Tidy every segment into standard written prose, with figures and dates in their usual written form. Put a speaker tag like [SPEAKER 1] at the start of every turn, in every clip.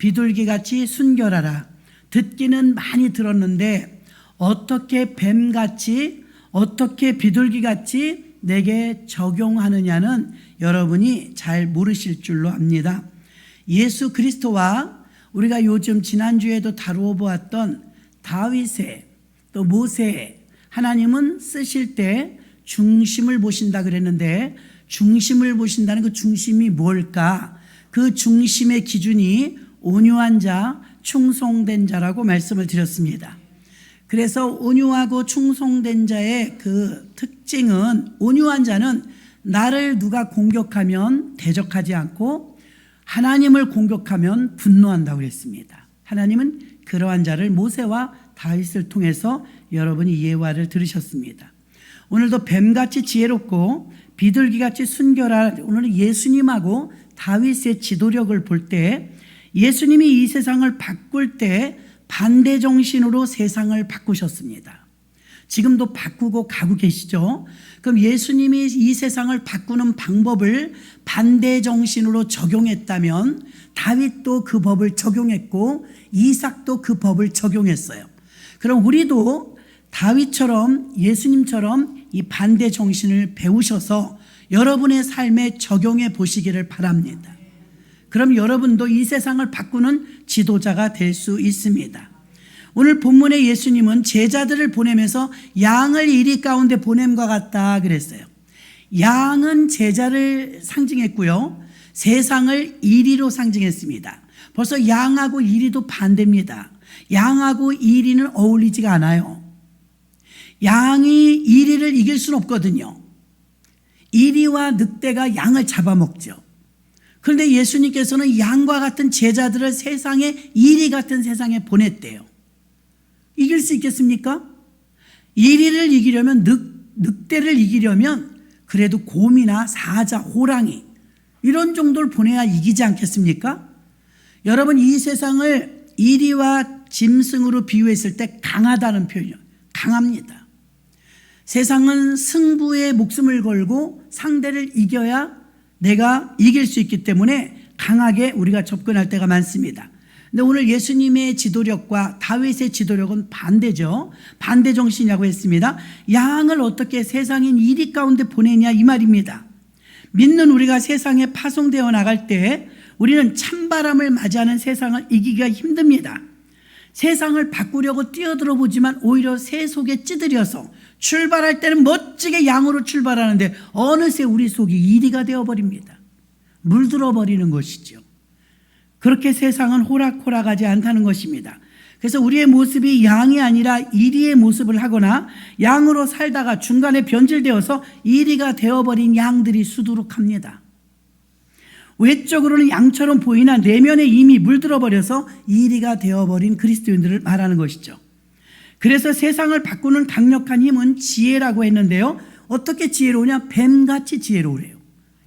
[SPEAKER 1] 비둘기같이 순결하라. 듣기는 많이 들었는데 어떻게 뱀같이, 어떻게 비둘기같이 내게 적용하느냐는 여러분이 잘 모르실 줄로 압니다. 예수 그리스도와 우리가 요즘 지난주에도 다루어 보았던 다윗의 또 모세의 하나님은 쓰실 때 중심을 보신다 그랬는데, 중심을 보신다는 그 중심이 뭘까? 그 중심의 기준이 온유한 자, 충성된 자라고 말씀을 드렸습니다. 그래서 온유하고 충성된 자의 그 특징은, 온유한 자는 나를 누가 공격하면 대적하지 않고 하나님을 공격하면 분노한다고 그랬습니다. 하나님은 그러한 자를 모세와 다윗을 통해서 여러분이 예화를 들으셨습니다. 오늘도 뱀같이 지혜롭고 비둘기같이 순결한, 오늘은 예수님하고 다윗의 지도력을 볼 때, 예수님이 이 세상을 바꿀 때 반대 정신으로 세상을 바꾸셨습니다. 지금도 바꾸고 가고 계시죠. 그럼 예수님이 이 세상을 바꾸는 방법을 반대 정신으로 적용했다면 다윗도 그 법을 적용했고 이삭도 그 법을 적용했어요. 그럼 우리도 다윗처럼, 예수님처럼 이 반대 정신을 배우셔서 여러분의 삶에 적용해 보시기를 바랍니다. 그럼 여러분도 이 세상을 바꾸는 지도자가 될 수 있습니다. 오늘 본문의 예수님은 제자들을 보내면서 양을 이리 가운데 보냄과 같다 그랬어요. 양은 제자를 상징했고요, 세상을 이리로 상징했습니다. 벌써 양하고 이리도 반대입니다. 양하고 이리는 어울리지가 않아요. 양이 이리를 이길 수는 없거든요. 이리와 늑대가 양을 잡아먹죠. 그런데 예수님께서는 양과 같은 제자들을 세상에, 이리 같은 세상에 보냈대요. 이길 수 있겠습니까? 이리를 이기려면, 늑대를 이기려면 그래도 곰이나 사자, 호랑이 이런 정도를 보내야 이기지 않겠습니까? 여러분, 이 세상을 이리와 짐승으로 비유했을 때 강하다는 표현이요. 강합니다. 세상은 승부에 목숨을 걸고 상대를 이겨야 내가 이길 수 있기 때문에 강하게 우리가 접근할 때가 많습니다. 근데 오늘 예수님의 지도력과 다윗의 지도력은 반대죠. 반대 정신이라고 했습니다. 양을 어떻게 세상인 이리 가운데 보내냐 이 말입니다. 믿는 우리가 세상에 파송되어 나갈 때 우리는 찬바람을 맞이하는 세상을 이기기가 힘듭니다. 세상을 바꾸려고 뛰어들어 보지만 오히려 새 속에 찌들여서 출발할 때는 멋지게 양으로 출발하는데 어느새 우리 속이 이리가 되어버립니다. 물들어 버리는 것이죠. 그렇게 세상은 호락호락하지 않다는 것입니다. 그래서 우리의 모습이 양이 아니라 이리의 모습을 하거나 양으로 살다가 중간에 변질되어서 이리가 되어버린 양들이 수두룩합니다. 외적으로는 양처럼 보이나 내면에 이미 물들어 버려서 이리가 되어버린 그리스도인들을 말하는 것이죠. 그래서 세상을 바꾸는 강력한 힘은 지혜라고 했는데요, 어떻게 지혜로우냐? 뱀같이 지혜로우래요.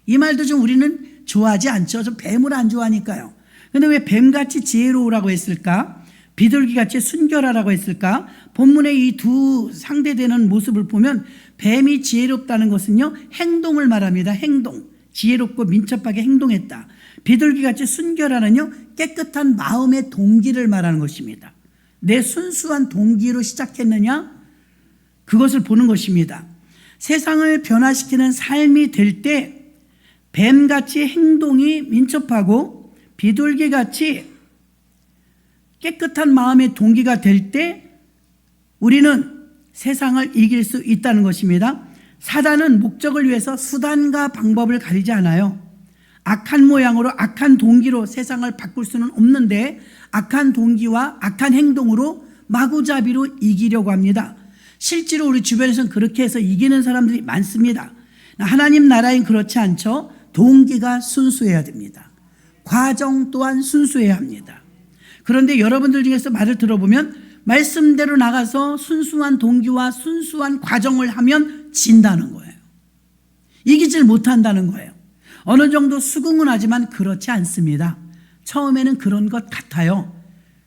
[SPEAKER 1] 이 말도 좀 우리는 좋아하지 않죠. 저 뱀을 안 좋아하니까요. 그런데 왜 뱀같이 지혜로우라고 했을까? 비둘기같이 순결하라고 했을까? 본문의 이 두 상대되는 모습을 보면 뱀이 지혜롭다는 것은요, 행동을 말합니다. 행동. 지혜롭고 민첩하게 행동했다. 비둘기같이 순결하는요, 깨끗한 마음의 동기를 말하는 것입니다. 내 순수한 동기로 시작했느냐? 그것을 보는 것입니다. 세상을 변화시키는 삶이 될 때 뱀같이 행동이 민첩하고 비둘기같이 깨끗한 마음의 동기가 될 때 우리는 세상을 이길 수 있다는 것입니다. 사단은 목적을 위해서 수단과 방법을 가리지 않아요. 악한 모양으로, 악한 동기로 세상을 바꿀 수는 없는데 악한 동기와 악한 행동으로 마구잡이로 이기려고 합니다. 실제로 우리 주변에서는 그렇게 해서 이기는 사람들이 많습니다. 하나님 나라엔 그렇지 않죠. 동기가 순수해야 됩니다. 과정 또한 순수해야 합니다. 그런데 여러분들 중에서 말을 들어보면 말씀대로 나가서 순수한 동기와 순수한 과정을 하면 진다는 거예요. 이기질 못한다는 거예요. 어느 정도 수긍은 하지만 그렇지 않습니다. 처음에는 그런 것 같아요.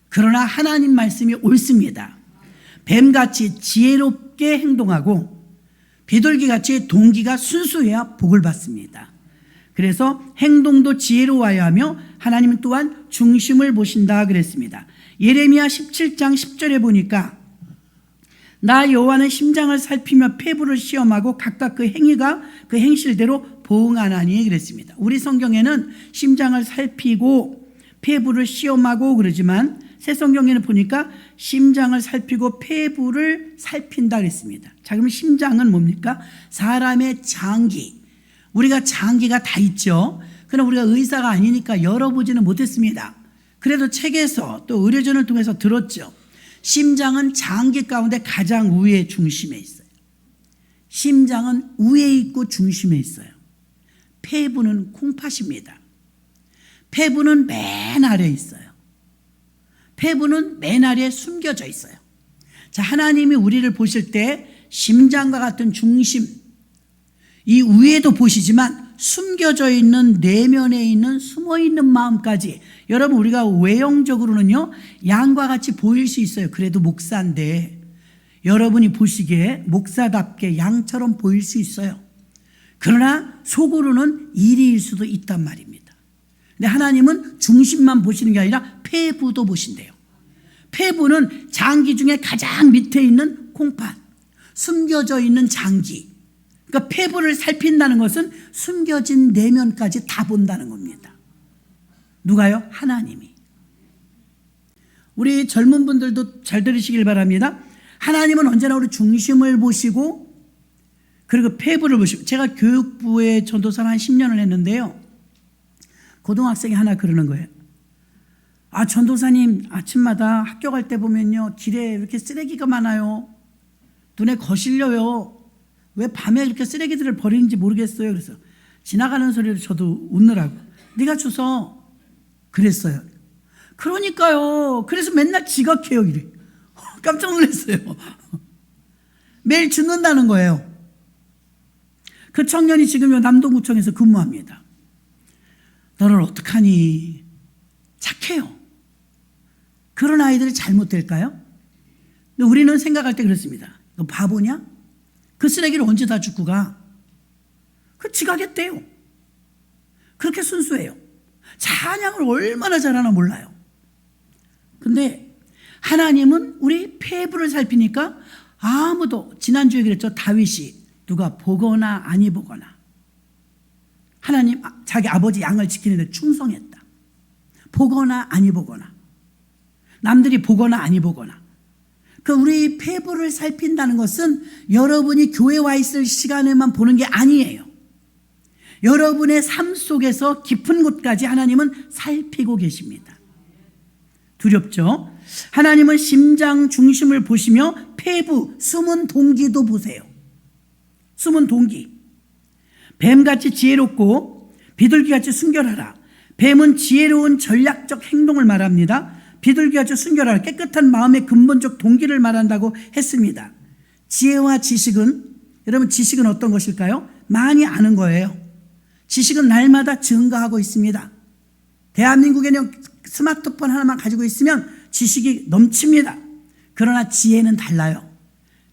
[SPEAKER 1] 그러나 하나님 말씀이 옳습니다. 뱀같이 지혜롭게 행동하고 비둘기같이 동기가 순수해야 복을 받습니다. 그래서 행동도 지혜로워야 하며 하나님은 또한 중심을 보신다 그랬습니다. 예레미야 17장 10절에 보니까 나 여호와는 심장을 살피며 폐부를 시험하고 각각 그 행위가 그 행실대로 보응하나니 그랬습니다. 우리 성경에는 심장을 살피고 폐부를 시험하고 그러지만 새 성경에는 보니까 심장을 살피고 폐부를 살핀다 그랬습니다. 자, 그럼 심장은 뭡니까? 사람의 장기. 우리가 장기가 다 있죠. 그러나 우리가 의사가 아니니까 열어보지는 못했습니다. 그래도 책에서 또 의료전을 통해서 들었죠. 심장은 장기 가운데 가장 위에 중심에 있어요. 심장은 위에 있고 중심에 있어요. 폐부는 콩팥입니다. 폐부는 맨 아래에 있어요. 폐부는 맨 아래에 숨겨져 있어요. 자, 하나님이 우리를 보실 때 심장과 같은 중심, 이 위에도 보시지만 숨겨져 있는 내면에 있는 숨어있는 마음까지, 여러분 우리가 외형적으로는요 양과 같이 보일 수 있어요. 그래도 목사인데 여러분이 보시기에 목사답게 양처럼 보일 수 있어요. 그러나 속으로는 이리일 수도 있단 말입니다. 근데 하나님은 중심만 보시는 게 아니라 폐부도 보신대요. 폐부는 장기 중에 가장 밑에 있는 콩팥, 숨겨져 있는 장기. 그러니까 폐부를 살핀다는 것은 숨겨진 내면까지 다 본다는 겁니다. 누가요? 하나님이. 우리 젊은 분들도 잘 들으시길 바랍니다. 하나님은 언제나 우리 중심을 보시고 그리고 폐부를 보시고, 제가 교육부에 전도사를 한 10년을 했는데요. 고등학생이 하나 그러는 거예요. 아, 전도사님 아침마다 학교 갈 때 보면요 길에 이렇게 쓰레기가 많아요. 눈에 거슬려요. 왜 밤에 이렇게 쓰레기들을 버리는지 모르겠어요. 그래서 지나가는 소리를 저도 웃느라고 네가 주워 그랬어요. 그러니까요. 그래서 맨날 지각해요. 이래. 깜짝 놀랐어요. 매일 죽는다는 거예요. 그 청년이 지금 남동구청에서 근무합니다. 너를 어떡하니? 착해요. 그런 아이들이 잘못될까요? 근데 우리는 생각할 때 그렇습니다. 너 바보냐? 그 쓰레기를 언제 다 줍고 가? 그 지각했대요. 그렇게 순수해요. 찬양을 얼마나 잘하나 몰라요. 근데 하나님은 우리 폐부를 살피니까 아무도, 지난주에 그랬죠. 다윗이 누가 보거나 아니 보거나 하나님 자기 아버지 양을 지키는데 충성했다. 보거나 아니 보거나, 남들이 보거나 아니 보거나. 그 우리 폐부를 살핀다는 것은 여러분이 교회 와 있을 시간에만 보는 게 아니에요. 여러분의 삶 속에서 깊은 곳까지 하나님은 살피고 계십니다. 두렵죠? 하나님은 심장 중심을 보시며 폐부, 숨은 동기도 보세요. 숨은 동기. 뱀같이 지혜롭고 비둘기같이 순결하라. 뱀은 지혜로운 전략적 행동을 말합니다. 비둘기같이 순결하라. 깨끗한 마음의 근본적 동기를 말한다고 했습니다. 지혜와 지식은, 여러분 지식은 어떤 것일까요? 많이 아는 거예요. 지식은 날마다 증가하고 있습니다. 대한민국에는 스마트폰 하나만 가지고 있으면 지식이 넘칩니다. 그러나 지혜는 달라요.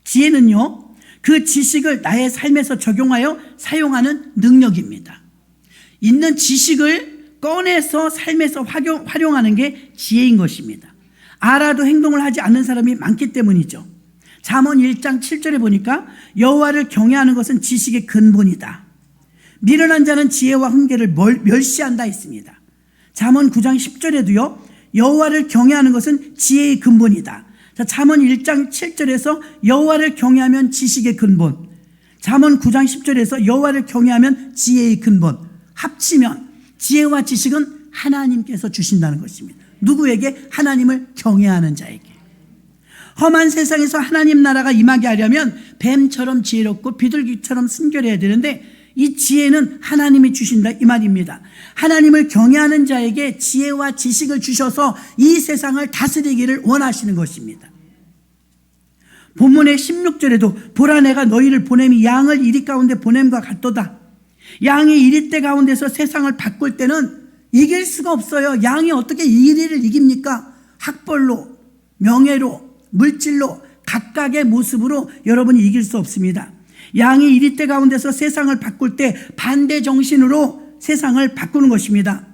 [SPEAKER 1] 지혜는요, 그 지식을 나의 삶에서 적용하여 사용하는 능력입니다. 있는 지식을 꺼내서 삶에서 활용하는 게 지혜인 것입니다. 알아도 행동을 하지 않는 사람이 많기 때문이죠. 잠언 1장 7절에 보니까 여호와를 경외하는 것은 지식의 근본이다. 미련한 자는 지혜와 훈계를 멸시한다 했습니다. 잠언 9장 10절에도요. 여호와를 경외하는 것은 지혜의 근본이다. 자, 잠언 1장 7절에서 여호와를 경외하면 지식의 근본, 잠언 9장 10절에서 여호와를 경외하면 지혜의 근본, 합치면 지혜와 지식은 하나님께서 주신다는 것입니다. 누구에게? 하나님을 경외하는 자에게. 험한 세상에서 하나님 나라가 임하게 하려면 뱀처럼 지혜롭고 비둘기처럼 순결해야 되는데 이 지혜는 하나님이 주신다 이 말입니다. 하나님을 경외하는 자에게 지혜와 지식을 주셔서 이 세상을 다스리기를 원하시는 것입니다. 본문의 16절에도 보라 내가 너희를 보냄이 양을 이리 가운데 보냄과 같도다. 양이 이리떼 가운데서 세상을 바꿀 때는 이길 수가 없어요. 양이 어떻게 이리를 이깁니까? 학벌로, 명예로, 물질로, 각각의 모습으로 여러분이 이길 수 없습니다. 양이 이리떼 가운데서 세상을 바꿀 때 반대 정신으로 세상을 바꾸는 것입니다.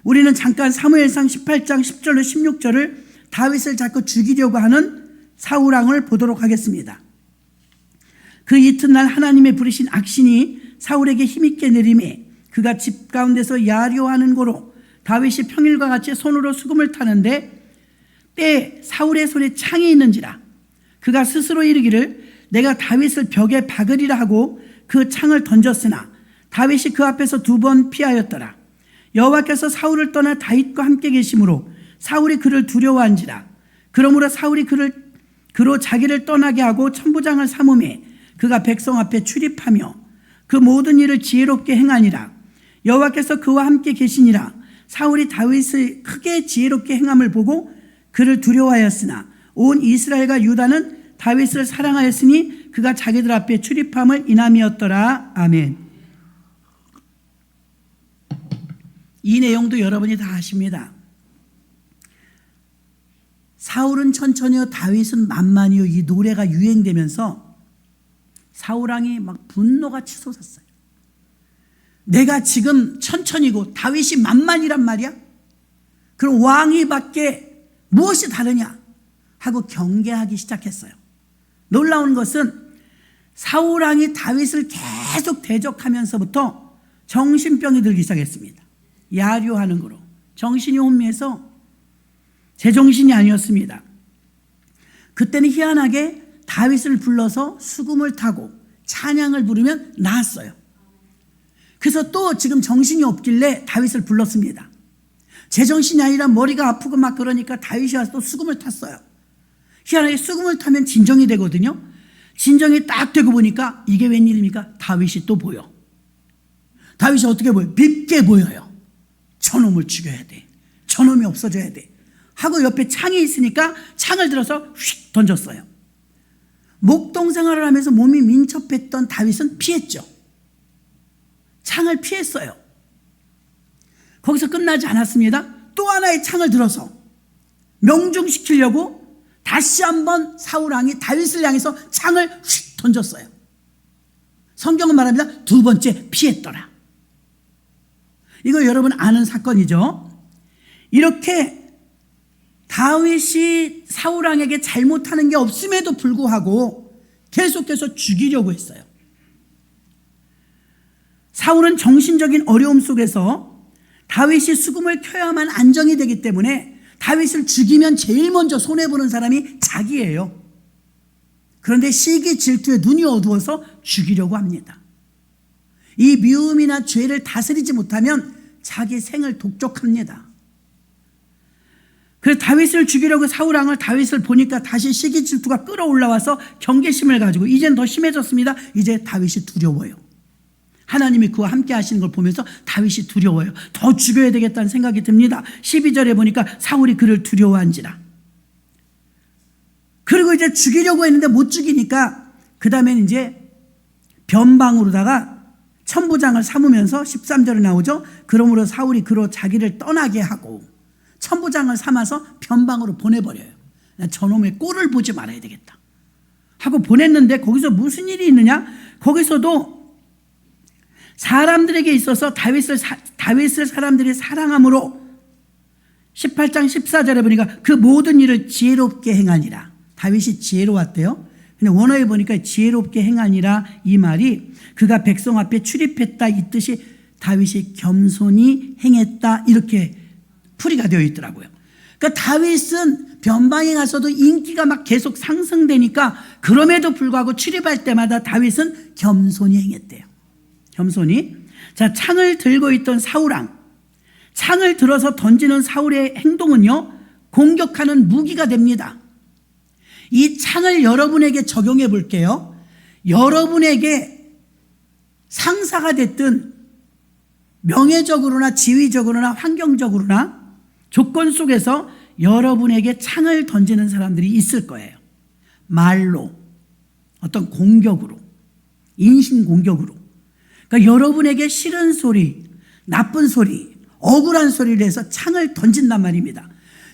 [SPEAKER 1] 우리는 잠깐 사무엘상 18장 10절로 16절을 다윗을 자꾸 죽이려고 하는 사울왕을 보도록 하겠습니다. 그 이튿날 하나님의 부르신 악신이 사울에게 힘있게 내림에 그가 집 가운데서 야려하는 고로 다윗이 평일과 같이 손으로 수금을 타는데 때에 사울의 손에 창이 있는지라 그가 스스로 이르기를 내가 다윗을 벽에 박으리라 하고 그 창을 던졌으나 다윗이 그 앞에서 2번 피하였더라. 여호와께서 사울을 떠나 다윗과 함께 계심으로 사울이 그를 두려워한지라. 그러므로 사울이 그로 자기를 떠나게 하고 천부장을 삼음에 그가 백성 앞에 출입하며 그 모든 일을 지혜롭게 행하니라. 여호와께서 그와 함께 계시니라. 사울이 다윗의 크게 지혜롭게 행함을 보고 그를 두려워하였으나 온 이스라엘과 유다는 다윗을 사랑하였으니 그가 자기들 앞에 출입함을 인함이었더라. 아멘. 이 내용도 여러분이 다 아십니다. 사울은 천천히요 다윗은 만만히요 이 노래가 유행되면서 사울왕이 막 분노가 치솟았어요. 내가 지금 천천히고 다윗이 만만이란 말이야? 그럼 왕이 밖에 무엇이 다르냐? 하고 경계하기 시작했어요. 놀라운 것은 사울왕이 다윗을 계속 대적하면서부터 정신병이 들기 시작했습니다. 야류하는 거로 정신이 혼미해서 제정신이 아니었습니다. 그때는 희한하게 다윗을 불러서 수금을 타고 찬양을 부르면 나았어요. 그래서 또 지금 정신이 없길래 다윗을 불렀습니다. 제정신이 아니라 머리가 아프고 막 그러니까 다윗이 와서 또 수금을 탔어요. 희한하게 수금을 타면 진정이 되거든요. 진정이 딱 되고 보니까 이게 웬일입니까? 다윗이 또 보여. 다윗이 어떻게 보여? 밉게 보여요. 저놈을 죽여야 돼. 저놈이 없어져야 돼. 하고 옆에 창이 있으니까 창을 들어서 휙 던졌어요. 목동 생활을 하면서 몸이 민첩했던 다윗은 피했죠. 창을 피했어요. 거기서 끝나지 않았습니다. 또 하나의 창을 들어서 명중시키려고 다시 한번 사울왕이 다윗을 향해서 창을 휙 던졌어요. 성경은 말합니다. 2번째 피했더라. 이거 여러분 아는 사건이죠. 이렇게 다윗이 사울왕에게 잘못하는 게 없음에도 불구하고 계속해서 죽이려고 했어요. 사울은 정신적인 어려움 속에서 다윗이 수금을 켜야만 안정이 되기 때문에 다윗을 죽이면 제일 먼저 손해보는 사람이 자기예요. 그런데 시기 질투에 눈이 어두워서 죽이려고 합니다. 이 미움이나 죄를 다스리지 못하면 자기 생을 독촉합니다. 그래서 다윗을 죽이려고 사울왕을 다윗을 보니까 다시 시기 질투가 끌어올라와서 경계심을 가지고 이젠 더 심해졌습니다. 이제 다윗이 두려워요. 하나님이 그와 함께 하시는 걸 보면서 다윗이 두려워요. 더 죽여야 되겠다는 생각이 듭니다. 12절에 보니까 사울이 그를 두려워한지라. 그리고 이제 죽이려고 했는데 못 죽이니까 그 다음엔 이제 변방으로다가 천부장을 삼으면서 13절에 나오죠. 그러므로 사울이 그로 자기를 떠나게 하고 천부장을 삼아서 변방으로 보내버려요. 저놈의 꼴을 보지 말아야 되겠다 하고 보냈는데 거기서 무슨 일이 있느냐? 거기서도 사람들에게 있어서 다윗을 사람들이 사랑함으로 18장 14절에 보니까 그 모든 일을 지혜롭게 행하니라. 다윗이 지혜로웠대요. 근데 원어에 보니까 지혜롭게 행하니라 이 말이 그가 백성 앞에 출입했다 이 뜻이 다윗이 겸손히 행했다 이렇게 풀이가 되어 있더라고요. 그러니까 다윗은 변방에 가서도 인기가 막 계속 상승되니까 그럼에도 불구하고 출입할 때마다 다윗은 겸손히 행했대요. 겸손히. 자, 창을 들고 있던 사울왕, 창을 들어서 던지는 사울의 행동은요 공격하는 무기가 됩니다. 이 창을 여러분에게 적용해 볼게요. 여러분에게 상사가 됐든 명예적으로나 지위적으로나 환경적으로나 조건 속에서 여러분에게 창을 던지는 사람들이 있을 거예요. 말로, 어떤 공격으로, 인신공격으로. 그러니까 여러분에게 싫은 소리, 나쁜 소리, 억울한 소리를 해서 창을 던진단 말입니다.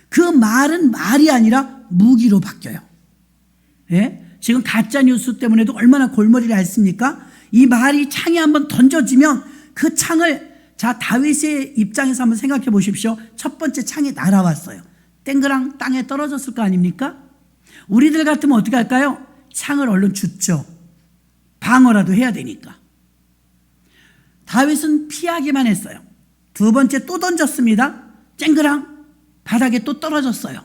[SPEAKER 1] 그 말은 말이 아니라 무기로 바뀌어요. 예? 지금 가짜뉴스 때문에도 얼마나 골머리를 앓습니까? 이 말이 창에 한번 던져지면 그 창을 자, 다윗의 입장에서 한번 생각해 보십시오. 첫 번째 창이 날아왔어요. 땡그랑 땅에 떨어졌을 거 아닙니까? 우리들 같으면 어떻게 할까요? 창을 얼른 줍죠. 방어라도 해야 되니까. 다윗은 피하기만 했어요. 두 번째 또 던졌습니다. 쨍그랑 바닥에 또 떨어졌어요.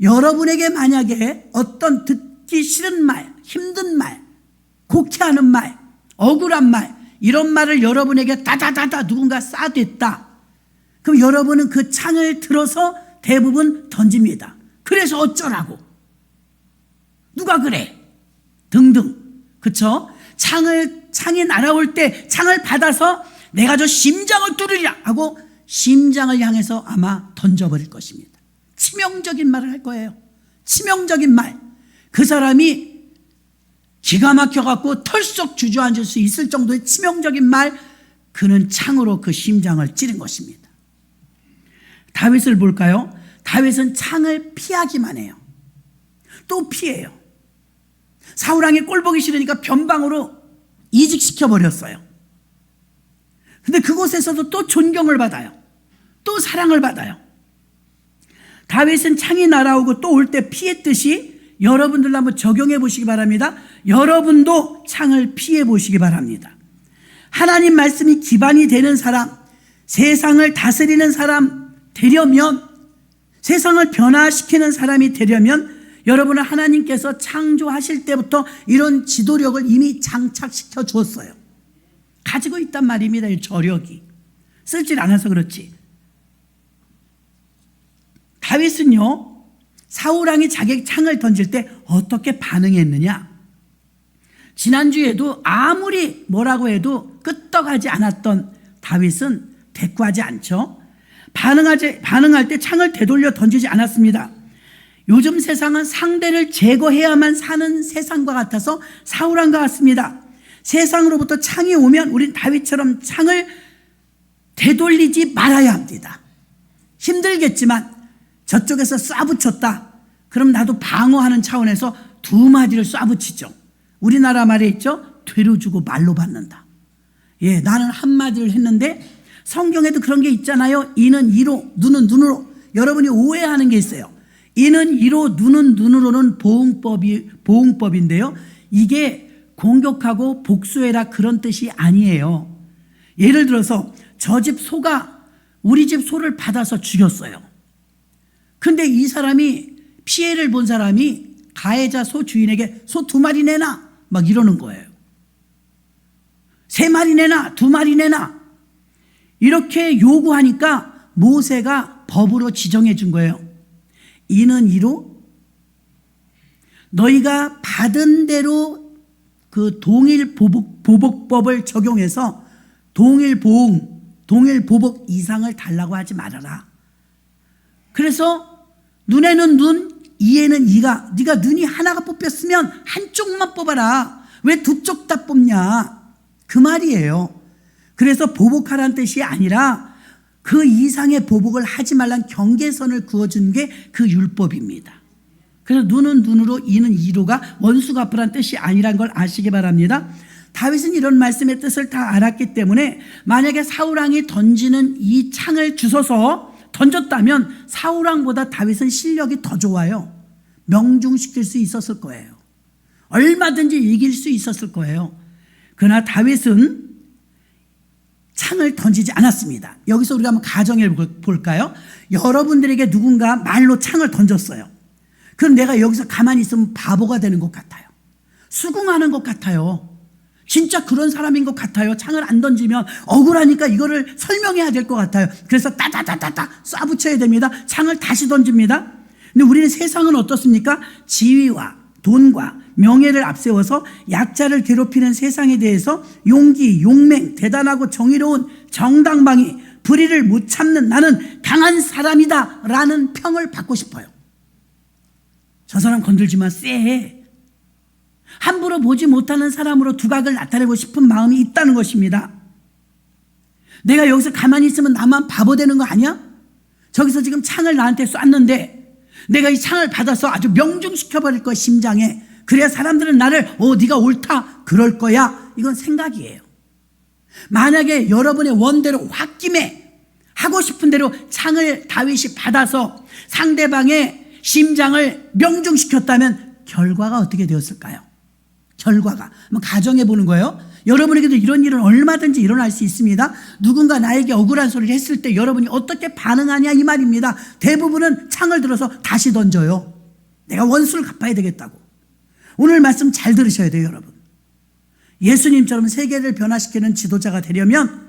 [SPEAKER 1] 여러분에게 만약에 어떤 듣기 싫은 말, 힘든 말, 곡해하는 말, 억울한 말, 이런 말을 여러분에게 다다다다 누군가 쏴댔다. 그럼 여러분은 그 창을 들어서 대부분 던집니다. 그래서 어쩌라고? 누가 그래? 등등. 그쵸? 창이 날아올 때 창을 받아서 내가 저 심장을 뚫으리라 하고 심장을 향해서 아마 던져버릴 것입니다. 치명적인 말을 할 거예요. 치명적인 말. 그 사람이 기가 막혀갖고 털썩 주저앉을 수 있을 정도의 치명적인 말, 그는 창으로 그 심장을 찌른 것입니다. 다윗을 볼까요? 다윗은 창을 피하기만 해요. 또 피해요. 사울왕이 꼴 보기 싫으니까 변방으로 이직시켜버렸어요. 근데 그곳에서도 또 존경을 받아요. 또 사랑을 받아요. 다윗은 창이 날아오고 또 올 때 피했듯이 여러분들도 한번 적용해 보시기 바랍니다. 여러분도 창을 피해 보시기 바랍니다. 하나님 말씀이 기반이 되는 사람, 세상을 다스리는 사람 되려면, 세상을 변화시키는 사람이 되려면 여러분은 하나님께서 창조하실 때부터 이런 지도력을 이미 장착시켜 주었어요. 가지고 있단 말입니다. 이 저력이. 쓰질 않아서 그렇지. 다윗은요, 사울왕이 자기 창을 던질 때 어떻게 반응했느냐? 지난주에도 아무리 뭐라고 해도 끄떡하지 않았던 다윗은 대꾸하지 않죠. 반응할 때 창을 되돌려 던지지 않았습니다. 요즘 세상은 상대를 제거해야만 사는 세상과 같아서 사울왕과 같습니다. 세상으로부터 창이 오면 우린 다윗처럼 창을 되돌리지 말아야 합니다. 힘들겠지만 저쪽에서 쏴붙였다. 그럼 나도 방어하는 차원에서 두 마디를 쏴붙이죠. 우리나라 말에 있죠. 되로 주고 말로 받는다. 예, 나는 한 마디를 했는데 성경에도 그런 게 있잖아요. 이는 이로, 눈은 눈으로. 여러분이 오해하는 게 있어요. 이는 이로, 눈은 눈으로는 보응법인데요. 이게 공격하고 복수해라 그런 뜻이 아니에요. 예를 들어서 저 집 소가 우리 집 소를 받아서 죽였어요. 근데 이 사람이, 피해를 본 사람이 가해자 소 주인에게 소 2마리 내놔 막 이러는 거예요. 3마리 내놔, 2마리 내놔 이렇게 요구하니까 모세가 법으로 지정해 준 거예요. 이는 이로 너희가 받은 대로 그 동일 보복법을 적용해서 동일 보복 이상을 달라고 하지 말아라. 그래서 눈에는 눈, 이에는 이가, 네가 눈이 하나가 뽑혔으면 한쪽만 뽑아라. 왜 두 쪽 다 뽑냐? 그 말이에요. 그래서 보복하라는 뜻이 아니라 그 이상의 보복을 하지 말란 경계선을 그어준 게 그 율법입니다. 그래서 눈은 눈으로, 이는 이로가 원수 갚으라는 뜻이 아니란 걸 아시기 바랍니다. 다윗은 이런 말씀의 뜻을 다 알았기 때문에 만약에 사울왕이 던지는 이 창을 주워서 던졌다면 사울왕보다 다윗은 실력이 더 좋아요. 명중시킬 수 있었을 거예요. 얼마든지 이길 수 있었을 거예요. 그러나 다윗은 창을 던지지 않았습니다. 여기서 우리가 한번 가정해 볼까요? 여러분들에게 누군가 말로 창을 던졌어요. 그럼 내가 여기서 가만히 있으면 바보가 되는 것 같아요. 수긍하는 것 같아요. 진짜 그런 사람인 것 같아요. 창을 안 던지면 억울하니까 이거를 설명해야 될 것 같아요. 그래서 따다다다다 쏴붙여야 됩니다. 창을 다시 던집니다. 근데 우리는 세상은 어떻습니까? 지위와 돈과 명예를 앞세워서 약자를 괴롭히는 세상에 대해서 용기, 용맹, 대단하고 정의로운 정당방위, 불의를 못 참는 나는 강한 사람이다 라는 평을 받고 싶어요. 저 사람 건들지만 쎄해. 함부로 보지 못하는 사람으로 두각을 나타내고 싶은 마음이 있다는 것입니다. 내가 여기서 가만히 있으면 나만 바보 되는 거 아니야? 저기서 지금 창을 나한테 쐈는데 내가 이 창을 받아서 아주 명중시켜버릴 거야, 심장에. 그래야 사람들은 나를 네가 옳다 그럴 거야. 이건 생각이에요. 만약에 여러분의 원대로 홧김에 하고 싶은 대로 창을 다윗이 받아서 상대방의 심장을 명중시켰다면 결과가 어떻게 되었을까요? 결과가 한번 가정해 보는 거예요. 여러분에게도 이런 일은 얼마든지 일어날 수 있습니다. 누군가 나에게 억울한 소리를 했을 때 여러분이 어떻게 반응하냐 이 말입니다. 대부분은 창을 들어서 다시 던져요. 내가 원수를 갚아야 되겠다고. 오늘 말씀 잘 들으셔야 돼요, 여러분. 예수님처럼 세계를 변화시키는 지도자가 되려면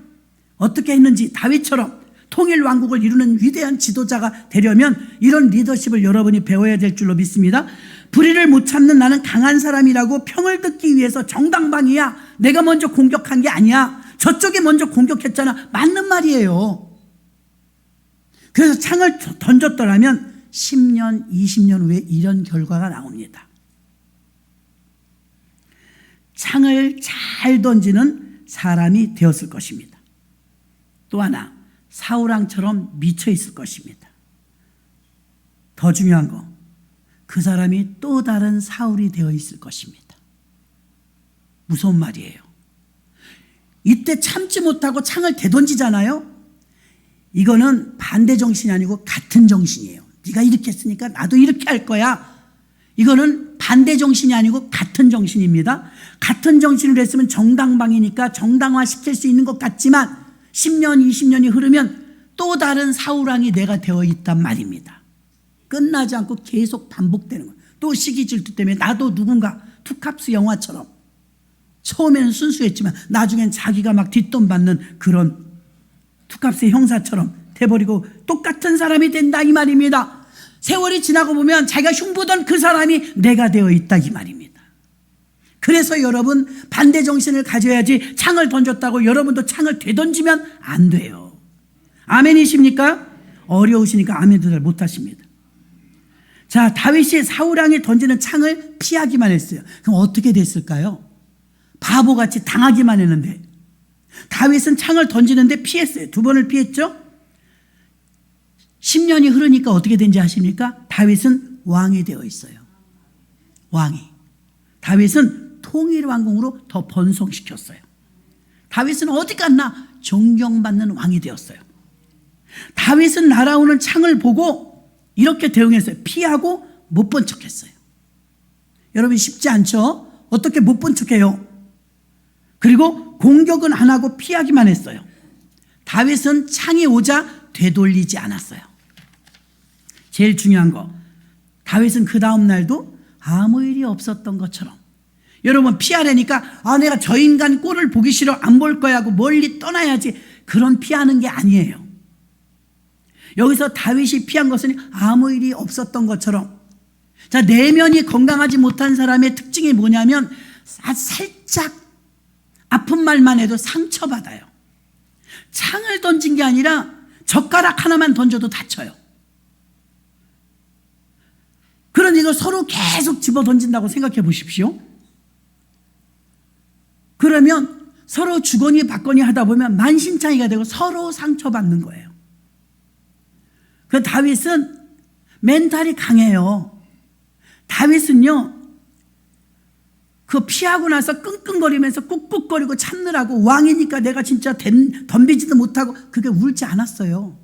[SPEAKER 1] 어떻게 했는지, 다윗처럼 통일 왕국을 이루는 위대한 지도자가 되려면 이런 리더십을 여러분이 배워야 될 줄로 믿습니다. 불의를 못 참는 나는 강한 사람이라고 평을 듣기 위해서 정당방위야. 내가 먼저 공격한 게 아니야. 저쪽이 먼저 공격했잖아. 맞는 말이에요. 그래서 창을 던졌더라면 10년, 20년 후에 이런 결과가 나옵니다. 창을 잘 던지는 사람이 되었을 것입니다. 또 하나, 사울왕처럼 미쳐 있을 것입니다. 더 중요한 거, 그 사람이 또 다른 사울이 되어 있을 것입니다. 무서운 말이에요. 이때 참지 못하고 창을 되던지잖아요. 이거는 반대 정신이 아니고 같은 정신이에요. 네가 이렇게 했으니까 나도 이렇게 할 거야. 이거는 반대 정신이 아니고 같은 정신입니다. 같은 정신을 했으면 정당방위니까 정당화시킬 수 있는 것 같지만 10년, 20년이 흐르면 또 다른 사울왕이 내가 되어 있단 말입니다. 끝나지 않고 계속 반복되는 거예요. 또 시기 질투 때문에 나도 누군가 투캅스 영화처럼 처음에는 순수했지만 나중엔 자기가 막 뒷돈 받는 그런 투캅스의 형사처럼 돼버리고 똑같은 사람이 된다 이 말입니다. 세월이 지나고 보면 자기가 흉보던 그 사람이 내가 되어 있다 이 말입니다. 그래서 여러분 반대 정신을 가져야지. 창을 던졌다고 여러분도 창을 되던지면 안 돼요. 아멘이십니까? 어려우시니까 아멘도 잘 못하십니다. 자, 다윗이 사울왕이 던지는 창을 피하기만 했어요. 그럼 어떻게 됐을까요? 바보같이 당하기만 했는데 다윗은 창을 던지는데 피했어요. 2번을 피했죠. 10년이 흐르니까 어떻게 된지 아십니까? 다윗은 왕이 되어 있어요. 왕이. 다윗은 통일왕궁으로 더 번성시켰어요. 다윗은 어디 갔나 존경받는 왕이 되었어요. 다윗은 날아오는 창을 보고 이렇게 대응했어요. 피하고 못 본 척했어요. 여러분 쉽지 않죠? 어떻게 못 본 척해요? 그리고 공격은 안 하고 피하기만 했어요. 다윗은 창이 오자 되돌리지 않았어요. 제일 중요한 거, 다윗은 그 다음 날도 아무 일이 없었던 것처럼, 여러분 피하려니까 내가 저 인간 꼴을 보기 싫어 안 볼 거야 하고 멀리 떠나야지, 그런 피하는 게 아니에요. 여기서 다윗이 피한 것은 아무 일이 없었던 것처럼. 자, 내면이 건강하지 못한 사람의 특징이 뭐냐면 살짝 아픈 말만 해도 상처받아요. 창을 던진 게 아니라 젓가락 하나만 던져도 다쳐요. 그러니 이걸 서로 계속 집어 던진다고 생각해 보십시오. 그러면 서로 주거니 받거니 하다 보면 만신창이가 되고 서로 상처받는 거예요. 그 다윗은 멘탈이 강해요. 다윗은요, 그 피하고 나서 끙끙거리면서 꾹꾹거리고 참느라고 왕이니까 내가 진짜 덤비지도 못하고 그게 울지 않았어요.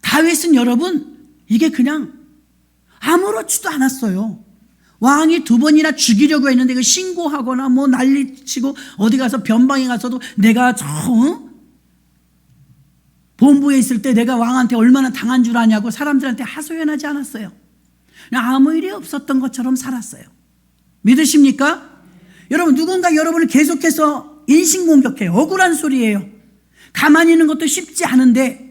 [SPEAKER 1] 다윗은 여러분 이게 그냥 아무렇지도 않았어요. 왕이 2번이나 죽이려고 했는데 그 신고하거나 뭐 난리치고 어디 가서 변방에 가서도 내가 본부에 있을 때 내가 왕한테 얼마나 당한 줄 아냐고 사람들한테 하소연하지 않았어요. 그냥 아무 일이 없었던 것처럼 살았어요. 믿으십니까? 여러분 누군가 여러분을 계속해서 인신공격해요. 억울한 소리예요. 가만히 있는 것도 쉽지 않은데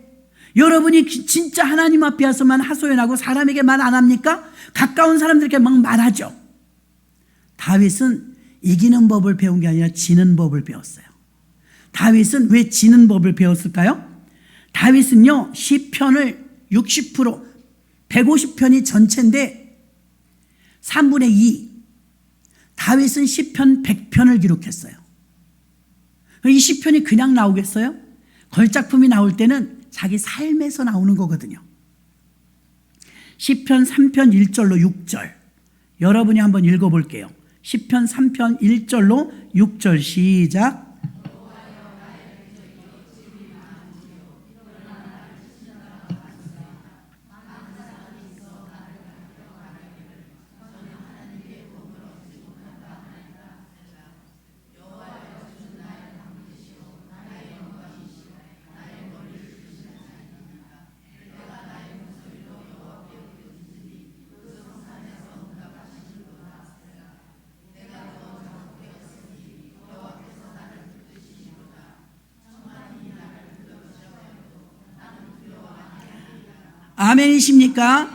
[SPEAKER 1] 여러분이 진짜 하나님 앞에 와서만 하소연하고 사람에게 말 안 합니까? 가까운 사람들에게 막 말하죠. 다윗은 이기는 법을 배운 게 아니라 지는 법을 배웠어요. 다윗은 왜 지는 법을 배웠을까요? 다윗은요, 시편을 60%, 150편이 전체인데 3분의 2, 다윗은 시편 100편을 기록했어요. 이 시편이 그냥 나오겠어요? 걸작품이 나올 때는 자기 삶에서 나오는 거거든요. 시편 3편 1절로 6절 여러분이 한번 읽어볼게요. 시편 3편 1절로 6절 시작. 아멘이십니까?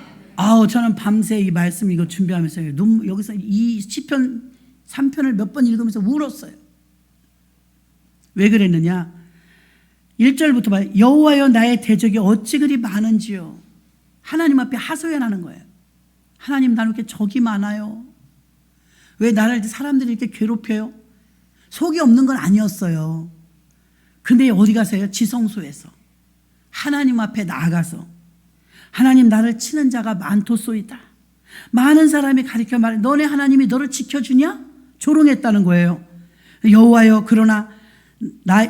[SPEAKER 1] 저는 밤새 이 말씀 이거 준비하면서 여기서 이 시편 3편을 몇 번 읽으면서 울었어요. 왜 그랬느냐? 1절부터 봐요. 여호와여 나의 대적이 어찌 그리 많은지요. 하나님 앞에 하소연하는 거예요. 하나님 나는 이렇게 적이 많아요. 왜 나를 사람들이 이렇게 괴롭혀요? 속이 없는 건 아니었어요. 근데 어디 가서요? 지성소에서 하나님 앞에 나아가서 하나님 나를 치는 자가 많도소이다. 많은 사람이 가리켜 말해 너네 하나님이 너를 지켜주냐? 조롱했다는 거예요. 여호와여 그러나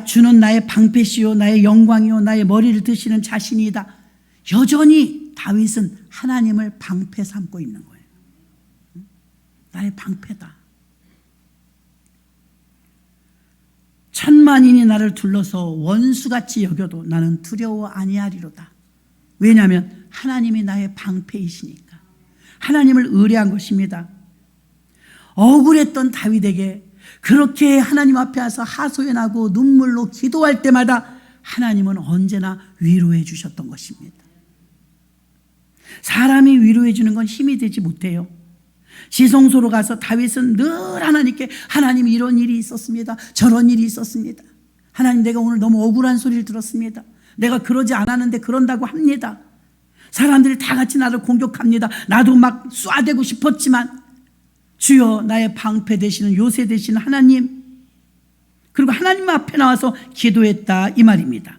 [SPEAKER 1] 주는 나의 방패시요 나의 영광이요 나의 머리를 드시는 자신이다. 여전히 다윗은 하나님을 방패 삼고 있는 거예요. 나의 방패다. 천만인이 나를 둘러서 원수같이 여겨도 나는 두려워 아니하리로다. 왜냐하면 하나님이 나의 방패이시니까. 하나님을 의뢰한 것입니다. 억울했던 다윗에게 그렇게 하나님 앞에 와서 하소연하고 눈물로 기도할 때마다 하나님은 언제나 위로해 주셨던 것입니다. 사람이 위로해 주는 건 힘이 되지 못해요. 지성소로 가서 다윗은 늘 하나님께 하나님 이런 일이 있었습니다. 저런 일이 있었습니다. 하나님 내가 오늘 너무 억울한 소리를 들었습니다. 내가 그러지 않았는데 그런다고 합니다. 사람들이 다 같이 나를 공격합니다. 나도 막 쏴대고 싶었지만 주여 나의 방패 되시는 요새 되시는 하나님, 그리고 하나님 앞에 나와서 기도했다 이 말입니다.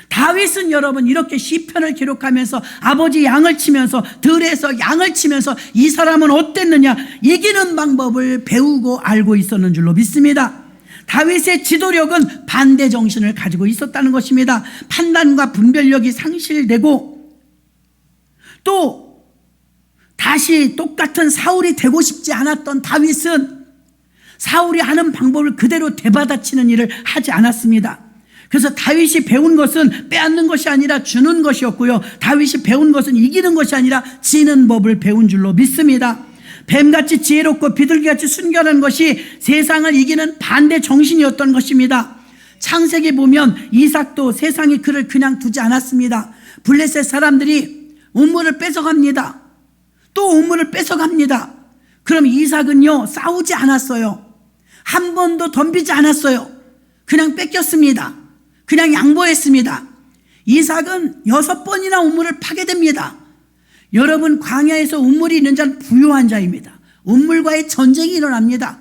[SPEAKER 1] 다윗은 여러분 이렇게 시편을 기록하면서 아버지 양을 치면서 들에서 양을 치면서 이 사람은 어땠느냐 이기는 방법을 배우고 알고 있었는 줄로 믿습니다. 다윗의 지도력은 반대 정신을 가지고 있었다는 것입니다. 판단과 분별력이 상실되고 또 다시 똑같은 사울이 되고 싶지 않았던 다윗은 사울이 하는 방법을 그대로 되받아치는 일을 하지 않았습니다. 그래서 다윗이 배운 것은 빼앗는 것이 아니라 주는 것이었고요. 다윗이 배운 것은 이기는 것이 아니라 지는 법을 배운 줄로 믿습니다. 뱀같이 지혜롭고 비둘기같이 순결한 것이 세상을 이기는 반대 정신이었던 것입니다. 창세기 보면 이삭도 세상이 그를 그냥 두지 않았습니다. 블레셋 사람들이 우물을 뺏어갑니다. 또 우물을 뺏어갑니다. 그럼 이삭은요 싸우지 않았어요. 한 번도 덤비지 않았어요. 그냥 뺏겼습니다. 그냥 양보했습니다. 이삭은 6번이나 우물을 파게 됩니다. 여러분 광야에서 우물이 있는 자는 부유한 자입니다. 우물과의 전쟁이 일어납니다.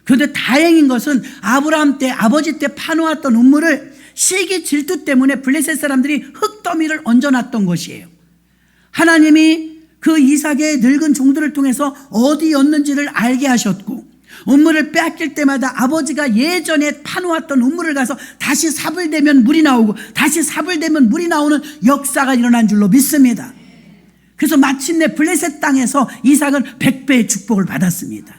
[SPEAKER 1] 그런데 다행인 것은 아브라함 때 아버지 때 파놓았던 우물을 시기 질투 때문에 블레셋 사람들이 흙더미를 얹어놨던 것이에요. 하나님이 그 이삭의 늙은 종들을 통해서 어디였는지를 알게 하셨고 우물을 빼앗길 때마다 아버지가 예전에 파놓았던 우물을 가서 다시 삽을 대면 물이 나오고 다시 삽을 대면 물이 나오는 역사가 일어난 줄로 믿습니다. 그래서 마침내 블레셋 땅에서 이삭은 100배의 축복을 받았습니다.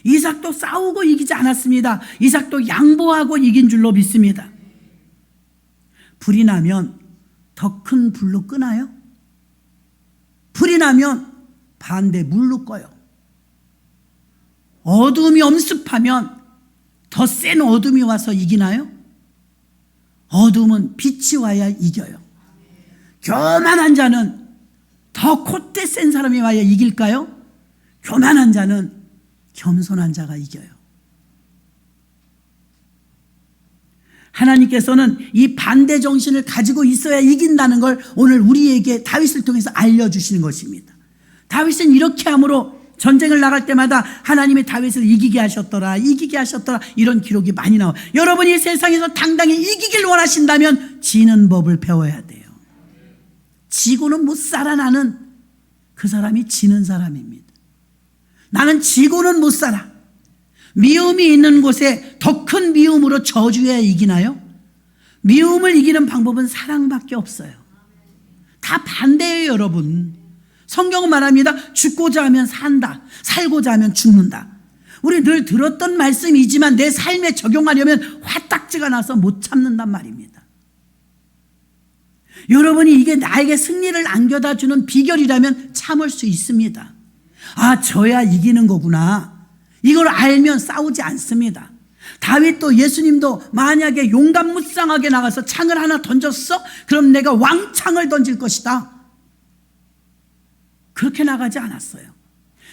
[SPEAKER 1] 이삭도 싸우고 이기지 않았습니다. 이삭도 양보하고 이긴 줄로 믿습니다. 불이 나면 더 큰 불로 끄나요? 불이 나면 반대 물로 꺼요. 어둠이 엄습하면 더 센 어둠이 와서 이기나요? 어둠은 빛이 와야 이겨요. 교만한 자는 더 콧대 센 사람이 와야 이길까요? 교만한 자는 겸손한 자가 이겨요. 하나님께서는 이 반대 정신을 가지고 있어야 이긴다는 걸 오늘 우리에게 다윗을 통해서 알려주시는 것입니다. 다윗은 이렇게 함으로 전쟁을 나갈 때마다 하나님이 다윗을 이기게 하셨더라 이런 기록이 많이 나와요. 여러분이 세상에서 당당히 이기길 원하신다면 지는 법을 배워야 돼요. 지고는 못 살아. 나는 그 사람이 지는 사람입니다. 나는 지고는 못 살아. 미움이 있는 곳에 더 큰 미움으로 저주해야 이기나요? 미움을 이기는 방법은 사랑밖에 없어요. 다 반대예요, 여러분. 성경은 말합니다. 죽고자 하면 산다. 살고자 하면 죽는다. 우리 늘 들었던 말씀이지만 내 삶에 적용하려면 화딱지가 나서 못 참는단 말입니다. 여러분이 이게 나에게 승리를 안겨다 주는 비결이라면 참을 수 있습니다. 아, 저야 이기는 거구나. 이걸 알면 싸우지 않습니다. 다윗도 예수님도 만약에 용감무쌍하게 나가서 창을 하나 던졌어? 그럼 내가 왕창을 던질 것이다. 그렇게 나가지 않았어요.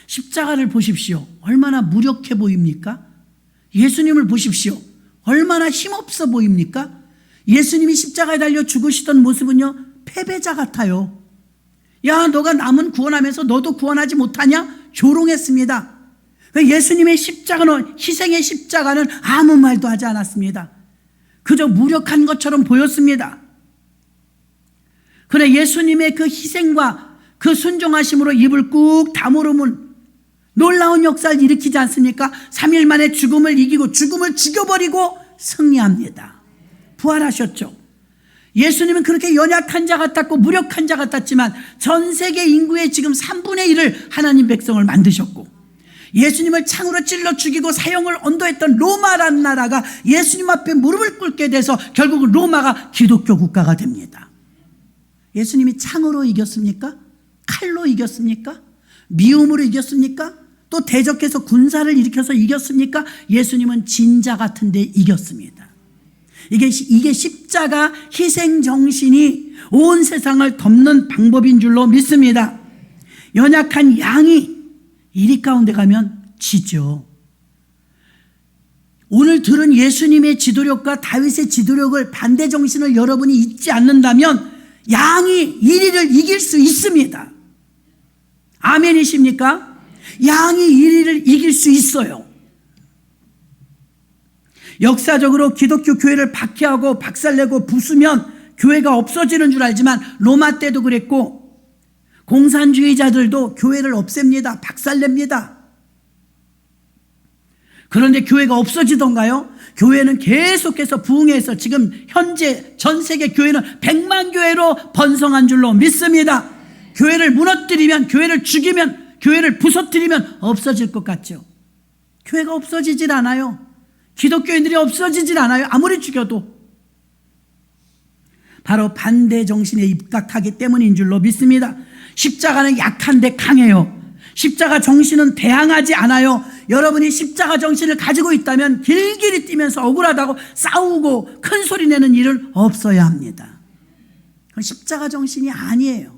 [SPEAKER 1] 십자가를 보십시오. 얼마나 무력해 보입니까? 예수님을 보십시오. 얼마나 힘없어 보입니까? 예수님이 십자가에 달려 죽으시던 모습은요, 패배자 같아요. 야, 너가 남은 구원하면서 너도 구원하지 못하냐? 조롱했습니다. 예수님의 십자가는, 희생의 십자가는 아무 말도 하지 않았습니다. 그저 무력한 것처럼 보였습니다. 그래, 예수님의 그 희생과 그 순종하심으로 입을 꾹 다물으면 놀라운 역사를 일으키지 않습니까? 3일 만에 죽음을 이기고 죽음을 죽여버리고 승리합니다. 부활하셨죠. 예수님은 그렇게 연약한 자 같았고 무력한 자 같았지만 전 세계 인구의 지금 3분의 1을 하나님 백성을 만드셨고, 예수님을 창으로 찔러 죽이고 사형을 언도했던 로마라는 나라가 예수님 앞에 무릎을 꿇게 돼서 결국은 로마가 기독교 국가가 됩니다. 예수님이 창으로 이겼습니까? 칼로 이겼습니까? 미움으로 이겼습니까? 또 대적해서 군사를 일으켜서 이겼습니까? 예수님은 진자 같은 데 이겼습니다. 이게 십자가 희생 정신이 온 세상을 덮는 방법인 줄로 믿습니다. 연약한 양이 이리 가운데 가면 지죠. 오늘 들은 예수님의 지도력과 다윗의 지도력을, 반대 정신을 여러분이 잊지 않는다면 양이 이리를 이길 수 있습니다. 아멘이십니까? 양이 이리를 이길 수 있어요. 역사적으로 기독교 교회를 박해하고 박살내고 부수면 교회가 없어지는 줄 알지만 로마 때도 그랬고 공산주의자들도 교회를 없앱니다. 박살냅니다. 그런데 교회가 없어지던가요? 교회는 계속해서 부흥해서 지금 현재 전 세계 교회는 100만 교회로 번성한 줄로 믿습니다. 교회를 무너뜨리면, 교회를 죽이면, 교회를 부서뜨리면 없어질 것 같죠. 교회가 없어지질 않아요. 기독교인들이 없어지질 않아요. 아무리 죽여도. 바로 반대 정신에 입각하기 때문인 줄로 믿습니다. 십자가는 약한데 강해요. 십자가 정신은 대항하지 않아요. 여러분이 십자가 정신을 가지고 있다면 길길이 뛰면서 억울하다고 싸우고 큰 소리 내는 일은 없어야 합니다. 그건 십자가 정신이 아니에요.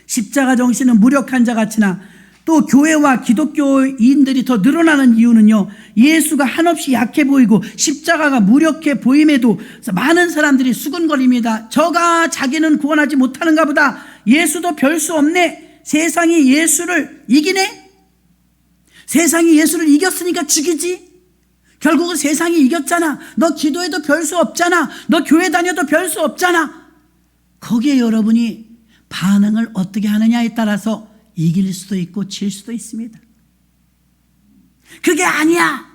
[SPEAKER 1] 십자가 정신은 무력한 자 같으나 또 교회와 기독교인들이 더 늘어나는 이유는요, 예수가 한없이 약해 보이고 십자가가 무력해 보임에도 많은 사람들이 수근거립니다. 저가 자기는 구원하지 못하는가 보다. 예수도 별 수 없네. 세상이 예수를 이기네. 세상이 예수를 이겼으니까 죽이지. 결국은 세상이 이겼잖아. 너 기도해도 별 수 없잖아. 너 교회 다녀도 별 수 없잖아. 거기에 여러분이 반응을 어떻게 하느냐에 따라서 이길 수도 있고 질 수도 있습니다. 그게 아니야.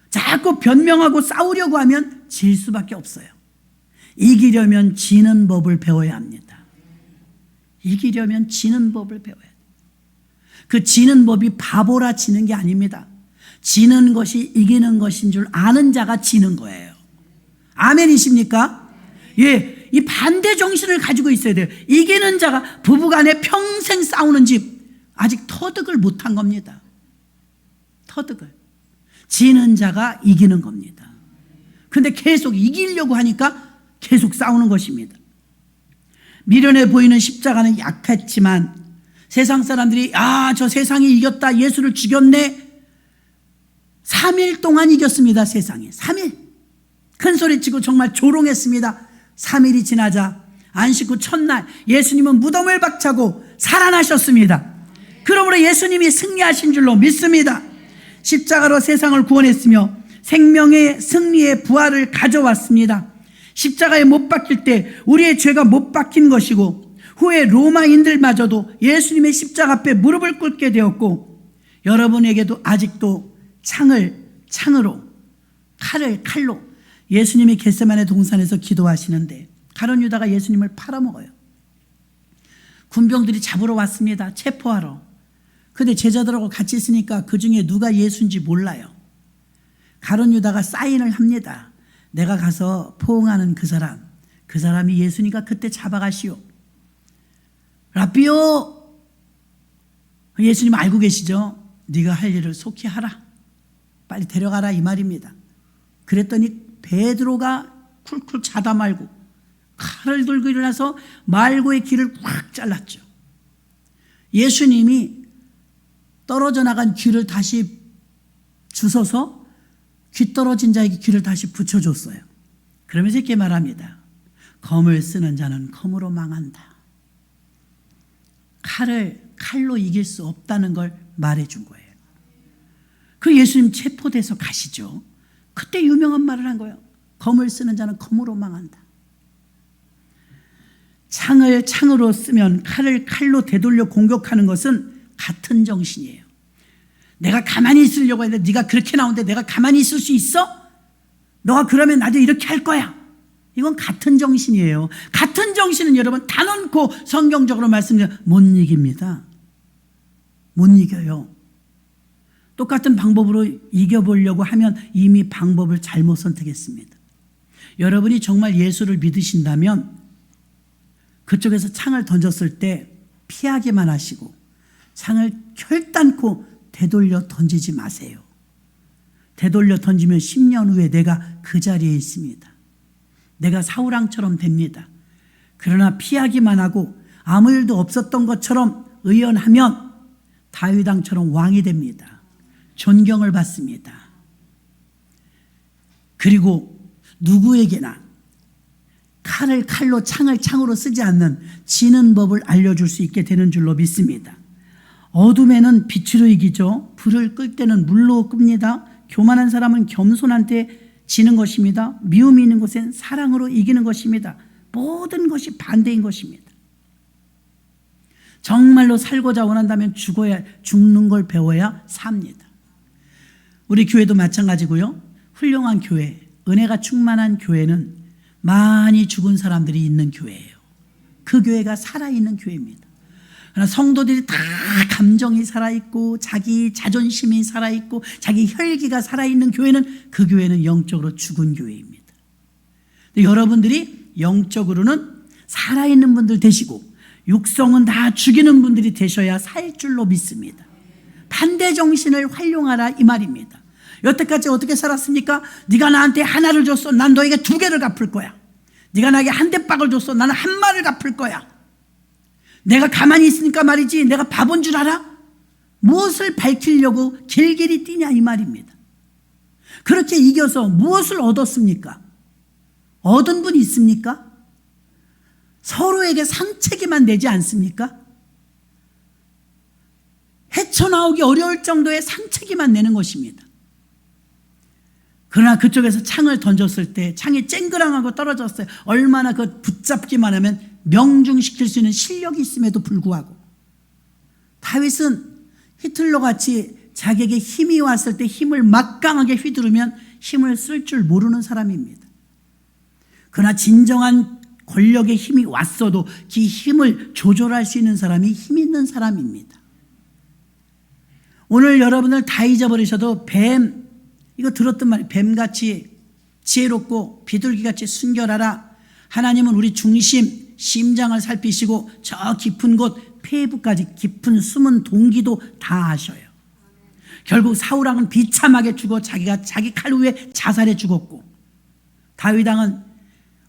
[SPEAKER 1] 자꾸 변명하고 싸우려고 하면 질 수밖에 없어요. 이기려면 지는 법을 배워야 합니다. 이기려면 지는 법을 배워야 돼요. 그 지는 법이 바보라 지는 게 아닙니다. 지는 것이 이기는 것인 줄 아는 자가 지는 거예요. 아멘이십니까? 예. 이 반대 정신을 가지고 있어야 돼요. 이기는 자가, 부부간에 평생 싸우는 집 아직 터득을 못한 겁니다. 터득을. 지는 자가 이기는 겁니다. 그런데 계속 이기려고 하니까 계속 싸우는 것입니다. 미련해 보이는 십자가는 약했지만 세상 사람들이 저 세상이 이겼다, 예수를 죽였네. 3일 동안 이겼습니다. 세상에 3일 큰 소리치고 정말 조롱했습니다. 3일이 지나자 안식 후 첫날 예수님은 무덤을 박차고 살아나셨습니다. 그러므로 예수님이 승리하신 줄로 믿습니다. 십자가로 세상을 구원했으며 생명의 승리의 부활을 가져왔습니다. 십자가에 못 박힐 때 우리의 죄가 못 박힌 것이고 후에 로마인들마저도 예수님의 십자가 앞에 무릎을 꿇게 되었고, 여러분에게도 아직도 창으로, 칼로 예수님이 겟세마네 동산에서 기도하시는데 가룟 유다가 예수님을 팔아먹어요. 군병들이 잡으러 왔습니다. 체포하러. 근데 제자들하고 같이 있으니까 그 중에 누가 예수인지 몰라요. 가룟 유다가 사인을 합니다. 내가 가서 포옹하는 그 사람이 예수니까 그때 잡아가시오. 라삐오. 예수님 알고 계시죠? 네가 할 일을 속히 하라. 빨리 데려가라 이 말입니다. 그랬더니 베드로가 쿨쿨 자다 말고 칼을 들고 일어나서 말고의 귀를 꽉 잘랐죠. 예수님이 떨어져 나간 귀를 다시 주워서 귀 떨어진 자에게 귀를 다시 붙여줬어요. 그러면서 이렇게 말합니다. 검을 쓰는 자는 검으로 망한다. 칼로 이길 수 없다는 걸 말해준 거예요. 그 예수님 체포돼서 가시죠. 그때 유명한 말을 한 거예요. 검을 쓰는 자는 검으로 망한다. 창을 창으로 쓰면 칼을 칼로 되돌려 공격하는 것은 같은 정신이에요. 내가 가만히 있으려고 했는데 네가 그렇게 나오는데 내가 가만히 있을 수 있어? 너가 그러면 나도 이렇게 할 거야. 이건 같은 정신이에요. 같은 정신은 여러분 단언코 성경적으로 말씀드리면 못 이깁니다. 못 이겨요. 똑같은 방법으로 이겨보려고 하면 이미 방법을 잘못 선택했습니다. 여러분이 정말 예수를 믿으신다면 그쪽에서 창을 던졌을 때 피하기만 하시고 창을 결단코 되돌려 던지지 마세요. 되돌려 던지면 10년 후에 내가 그 자리에 있습니다. 내가 사울왕처럼 됩니다. 그러나 피하기만 하고 아무 일도 없었던 것처럼 의연하면 다윗왕처럼 왕이 됩니다. 존경을 받습니다. 그리고 누구에게나 칼을 칼로 창을 창으로 쓰지 않는 지는 법을 알려줄 수 있게 되는 줄로 믿습니다. 어둠에는 빛으로 이기죠. 불을 끌 때는 물로 끕니다. 교만한 사람은 겸손한테 지는 것입니다. 미움이 있는 곳엔 사랑으로 이기는 것입니다. 모든 것이 반대인 것입니다. 정말로 살고자 원한다면 죽는 걸 배워야 삽니다. 우리 교회도 마찬가지고요. 훌륭한 교회, 은혜가 충만한 교회는 많이 죽은 사람들이 있는 교회예요. 그 교회가 살아있는 교회입니다. 그러나 성도들이 다 감정이 살아있고 자기 자존심이 살아있고 자기 혈기가 살아있는 교회는 그 교회는 영적으로 죽은 교회입니다. 여러분들이 영적으로는 살아있는 분들 되시고 육성은 다 죽이는 분들이 되셔야 살 줄로 믿습니다. 반대 정신을 활용하라 이 말입니다. 여태까지 어떻게 살았습니까? 네가 나한테 하나를 줬어. 난 너에게 2개를 갚을 거야. 네가 나에게 한 대박을 줬어. 나는 한 마를 갚을 거야. 내가 가만히 있으니까 말이지 내가 바본 줄 알아? 무엇을 밝히려고 길길이 뛰냐 이 말입니다. 그렇게 이겨서 무엇을 얻었습니까? 얻은 분 있습니까? 서로에게 상체기만 내지 않습니까? 헤쳐나오기 어려울 정도의 상체기만 내는 것입니다. 그러나 그쪽에서 창을 던졌을 때 창이 쨍그랑하고 떨어졌어요. 얼마나 그 붙잡기만 하면 명중시킬 수 있는 실력이 있음에도 불구하고 다윗은 히틀러같이 자기에게 힘이 왔을 때 힘을 막강하게 휘두르면 힘을 쓸 줄 모르는 사람입니다. 그러나 진정한 권력의 힘이 왔어도 그 힘을 조절할 수 있는 사람이 힘 있는 사람입니다. 오늘 여러분을 다 잊어버리셔도 이거 들었던 말이 뱀같이 지혜롭고 비둘기같이 순결하라. 하나님은 우리 중심, 심장을 살피시고 저 깊은 곳 폐부까지 깊은 숨은 동기도 다 아셔요. 결국 사울왕은 비참하게 죽어 자기가 자기 칼 위에 자살해 죽었고 다윗왕은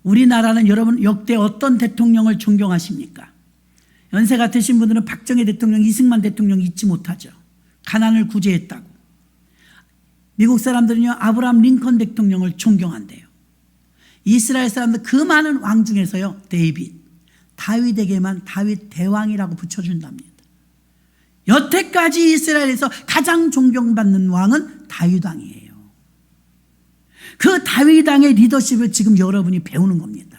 [SPEAKER 1] 우리나라는 여러분 역대 어떤 대통령을 존경하십니까? 연세 같으신 분들은 박정희 대통령, 이승만 대통령 잊지 못하죠. 가난을 구제했다고. 미국 사람들은요 아브라함 링컨 대통령을 존경한대요. 이스라엘 사람들 그 많은 왕 중에서요 다윗에게만 다윗 대왕이라고 붙여준답니다. 여태까지 이스라엘에서 가장 존경받는 왕은 다윗 왕이에요. 그 다윗 왕의 리더십을 지금 여러분이 배우는 겁니다.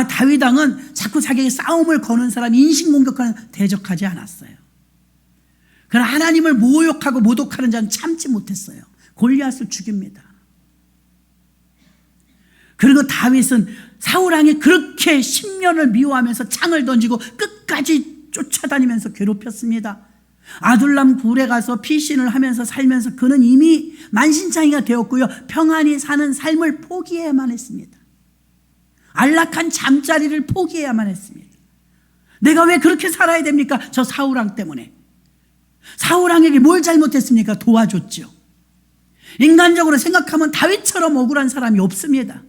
[SPEAKER 1] 다윗 왕은 자꾸 자기에게 싸움을 거는 사람, 인신공격하는 대적하지 않았어요. 그러나 하나님을 모욕하고 모독하는 자는 참지 못했어요. 골리앗을 죽입니다. 그리고 다윗은 사울왕이 그렇게 10년을 미워하면서 창을 던지고 끝까지 쫓아다니면서 괴롭혔습니다. 아둘람 굴에 가서 피신을 하면서 살면서 그는 이미 만신창이가 되었고요. 평안히 사는 삶을 포기해야만 했습니다. 안락한 잠자리를 포기해야만 했습니다. 내가 왜 그렇게 살아야 됩니까? 저 사울왕 때문에. 사울왕에게 뭘 잘못했습니까? 도와줬죠. 인간적으로 생각하면 다윗처럼 억울한 사람이 없습니다.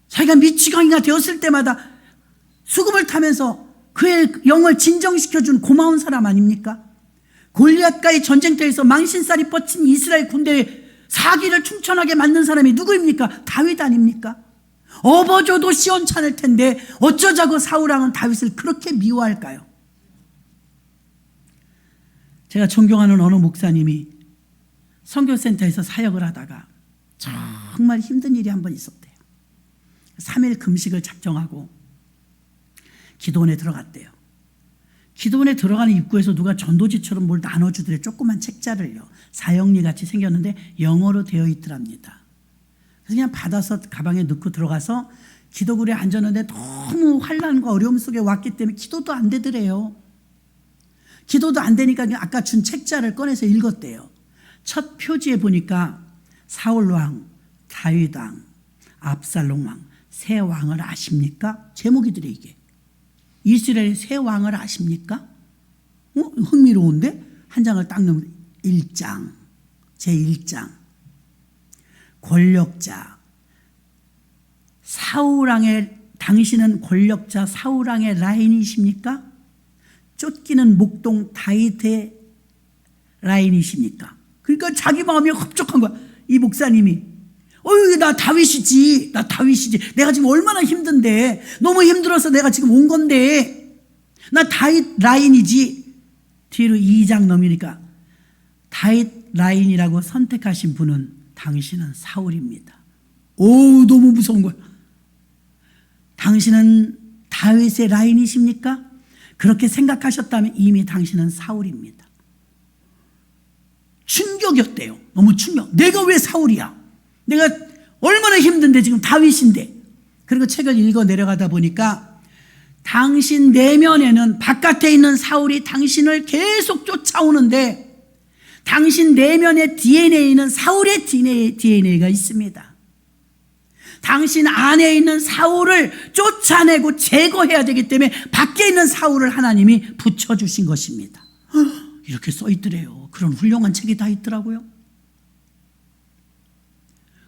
[SPEAKER 1] 자기가 미치광이가 되었을 때마다 수금을 타면서 그의 영을 진정시켜준 고마운 사람 아닙니까? 골리앗과의 전쟁터에서 망신살이 뻗친 이스라엘 군대에 사기를 충천하게 만든 사람이 누구입니까? 다윗 아닙니까? 업어줘도 시원찮을 텐데 어쩌자고 사울왕은 다윗을 그렇게 미워할까요? 제가 존경하는 어느 목사님이 선교센터에서 사역을 하다가 정말 힘든 일이 한 번 있었대요. 3일 금식을 작정하고 기도원에 들어갔대요. 기도원에 들어가는 입구에서 누가 전도지처럼 뭘 나눠주더래. 조그만 책자를요. 사형리 같이 생겼는데 영어로 되어 있더랍니다. 그래서 그냥 받아서 가방에 넣고 들어가서 기도굴에 앉았는데 너무 환난과 어려움 속에 왔기 때문에 기도도 안 되더래요. 기도도 안 되니까 그냥 아까 준 책자를 꺼내서 읽었대요. 첫 표지에 보니까 사울왕, 다윗왕, 압살롬왕, 세 왕을 아십니까? 제목이더래 이게. 이스라엘 세 왕을 아십니까? 흥미로운데? 한 장을 딱 넣으면 1장, 제1장. 권력자. 사울왕의, 당신은 권력자 사울왕의 라인이십니까? 쫓기는 목동 다윗의 라인이십니까? 그러니까 자기 마음이 흡족한 거야. 이 목사님이. 나 다윗이지. 나 다윗이지. 내가 지금 얼마나 힘든데. 너무 힘들어서 내가 지금 온 건데. 나 다윗 라인이지. 뒤로 2장 넘으니까 다윗 라인이라고 선택하신 분은 당신은 사울입니다. 너무 무서운 거야. 당신은 다윗의 라인이십니까? 그렇게 생각하셨다면 이미 당신은 사울입니다. 충격이었대요. 너무 충격. 내가 왜 사울이야? 내가 얼마나 힘든데 지금 다윗인데. 그리고 책을 읽어 내려가다 보니까 당신 내면에는 바깥에 있는 사울이 당신을 계속 쫓아오는데 당신 내면의 DNA는 사울의 DNA가 있습니다. 당신 안에 있는 사울을 쫓아내고 제거해야 되기 때문에 밖에 있는 사울을 하나님이 붙여주신 것입니다. 이렇게 써 있더래요. 그런 훌륭한 책이 다 있더라고요.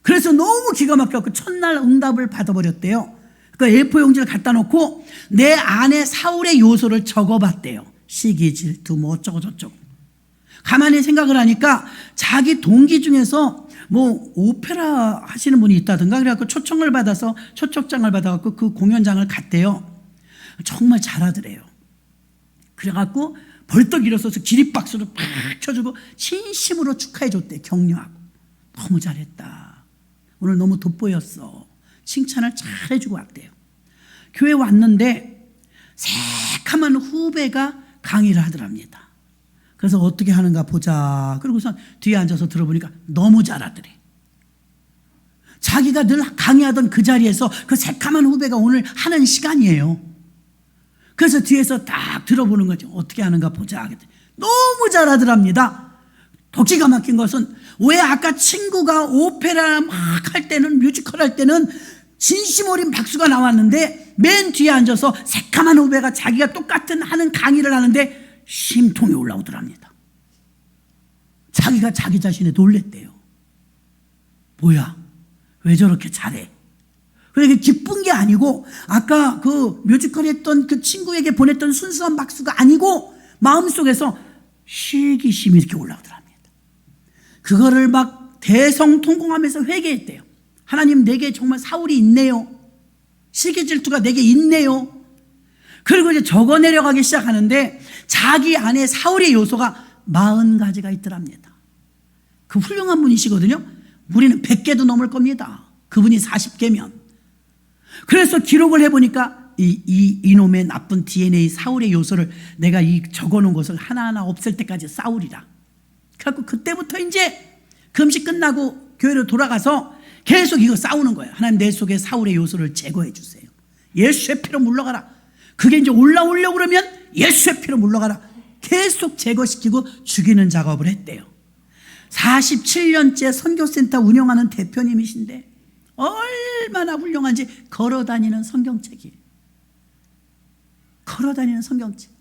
[SPEAKER 1] 그래서 너무 기가 막혀서 첫날 응답을 받아버렸대요. 그러니까 A4 용지를 갖다 놓고 내 안에 사울의 요소를 적어봤대요. 시기, 질투, 뭐 어쩌고 저쩌고. 가만히 생각을 하니까 자기 동기 중에서 뭐 오페라 하시는 분이 있다든가 그래갖고 초청장을 받아갖고 그 공연장을 갔대요. 정말 잘하더래요. 그래갖고 벌떡 일어서서 기립박수를 팍 쳐주고 진심으로 축하해줬대. 격려하고. 너무 잘했다. 오늘 너무 돋보였어. 칭찬을 잘 해주고 왔대요. 교회 왔는데 새카만 후배가 강의를 하더랍니다. 그래서 어떻게 하는가 보자. 그러고서 뒤에 앉아서 들어보니까 너무 잘하더래. 자기가 늘 강의하던 그 자리에서 그 새카만 후배가 오늘 하는 시간이에요. 그래서 뒤에서 딱 들어보는 거죠. 어떻게 하는가 보자. 너무 잘하더랍니다. 더 기가 막힌 것은 왜 아까 친구가 오페라 막 할 때는 뮤지컬 할 때는 진심 어린 박수가 나왔는데 맨 뒤에 앉아서 새카만 후배가 자기가 똑같은 하는 강의를 하는데 심통이 올라오더랍니다. 자기가 자기 자신에 놀랬대요. 뭐야? 왜 저렇게 잘해? 그러니까 기쁜 게 아니고 아까 그 뮤지컬 했던 그 친구에게 보냈던 순수한 박수가 아니고 마음속에서 시기심이 이렇게 올라오더랍니다. 그거를 막 대성통곡하면서 회개했대요. 하나님, 내게 정말 사울이 있네요. 시기질투가 내게 있네요. 그리고 이제 적어 내려가기 시작하는데 자기 안에 사울의 요소가 40가지가 있더랍니다. 그 훌륭한 분이시거든요. 우리는 100개도 넘을 겁니다. 그분이 40개면. 그래서 기록을 해보니까 이놈의 나쁜 DNA 사울의 요소를 내가 이 적어놓은 것을 하나하나 없앨 때까지 싸우리라. 그래갖고 그때부터 이제 금식 끝나고 교회로 돌아가서 계속 이거 싸우는 거예요. 하나님, 내 속에 사울의 요소를 제거해 주세요. 예수의 피로 물러가라. 그게 이제 올라오려고 그러면 예수의 피로 물러가라. 계속 제거시키고 죽이는 작업을 했대요. 47년째 선교센터 운영하는 대표님이신데 얼마나 훌륭한지 걸어다니는 성경책이에요. 걸어다니는 성경책.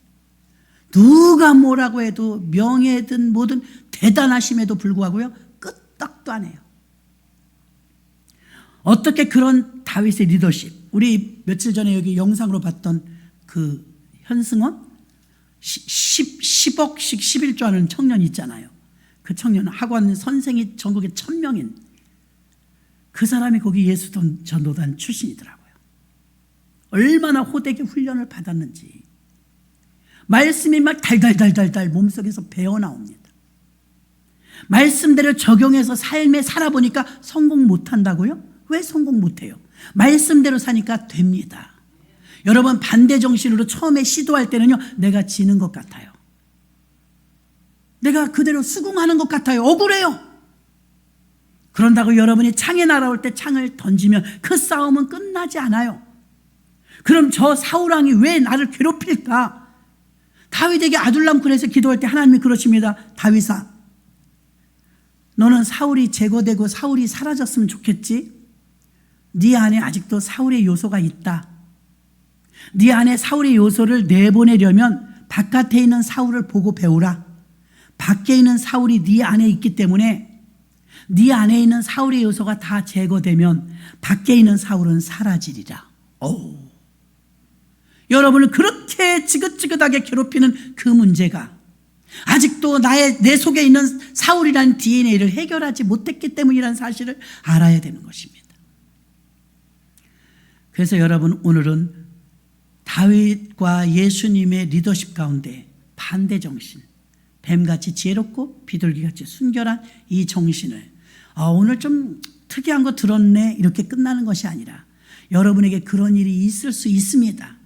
[SPEAKER 1] 누가 뭐라고 해도 명예든 뭐든 대단하심에도 불구하고요 끄떡도 안 해요. 어떻게 그런 다윗의 리더십, 우리 며칠 전에 여기 영상으로 봤던 그 현승원? 10억씩 11조 하는 청년 있잖아요. 그 청년 학원 선생이 전국에 1000명인 그 사람이 거기 예수 전도단 출신이더라고요. 얼마나 호되게 훈련을 받았는지 말씀이 막 달달달달달 몸속에서 배어나옵니다. 말씀대로 적용해서 삶에 살아보니까 성공 못한다고요? 왜 성공 못해요? 말씀대로 사니까 됩니다. 여러분 반대 정신으로 처음에 시도할 때는요, 내가 지는 것 같아요. 내가 그대로 수긍하는 것 같아요. 억울해요. 그런다고 여러분이 창에 날아올 때 창을 던지면 그 싸움은 끝나지 않아요. 그럼 저 사울왕이 왜 나를 괴롭힐까? 다윗에게 아둘람 굴에서 기도할 때 하나님이 그러십니다. 다윗아, 너는 사울이 제거되고 사울이 사라졌으면 좋겠지? 네 안에 아직도 사울의 요소가 있다. 네 안에 사울의 요소를 내보내려면 바깥에 있는 사울을 보고 배우라. 밖에 있는 사울이 네 안에 있기 때문에 네 안에 있는 사울의 요소가 다 제거되면 밖에 있는 사울은 사라지리라. 여러분을 그렇게 지긋지긋하게 괴롭히는 그 문제가 아직도 내 속에 있는 사울이라는 DNA를 해결하지 못했기 때문이라는 사실을 알아야 되는 것입니다. 그래서 여러분 오늘은 다윗과 예수님의 리더십 가운데 반대 정신, 뱀같이 지혜롭고 비둘기같이 순결한 이 정신을 오늘 좀 특이한 거 들었네 이렇게 끝나는 것이 아니라 여러분에게 그런 일이 있을 수 있습니다.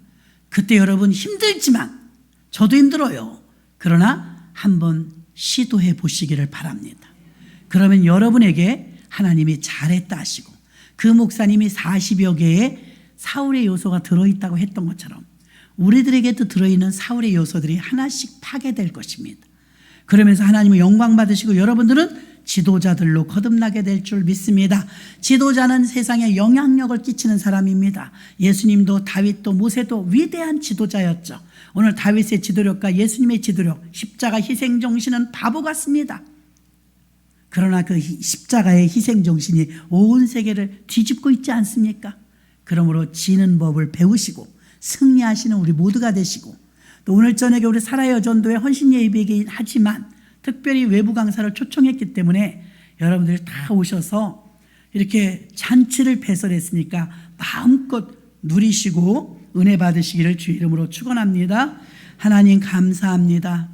[SPEAKER 1] 그때 여러분 힘들지만 저도 힘들어요. 그러나 한번 시도해 보시기를 바랍니다. 그러면 여러분에게 하나님이 잘했다 하시고 그 목사님이 40여 개의 사울의 요소가 들어있다고 했던 것처럼 우리들에게도 들어있는 사울의 요소들이 하나씩 파괴될 것입니다. 그러면서 하나님의 영광 받으시고 여러분들은 지도자들로 거듭나게 될 줄 믿습니다. 지도자는 세상에 영향력을 끼치는 사람입니다. 예수님도 다윗도 모세도 위대한 지도자였죠. 오늘 다윗의 지도력과 예수님의 지도력, 십자가 희생 정신은 바보 같습니다. 그러나 그 십자가의 희생 정신이 온 세계를 뒤집고 있지 않습니까? 그러므로 지는 법을 배우시고 승리하시는 우리 모두가 되시고 또 오늘 저녁에 우리 살아요 전도회 헌신 예배이긴 하지만 특별히 외부 강사를 초청했기 때문에 여러분들이 다 오셔서 이렇게 잔치를 배설했으니까 마음껏 누리시고 은혜 받으시기를 주의 이름으로 축원합니다. 하나님 감사합니다.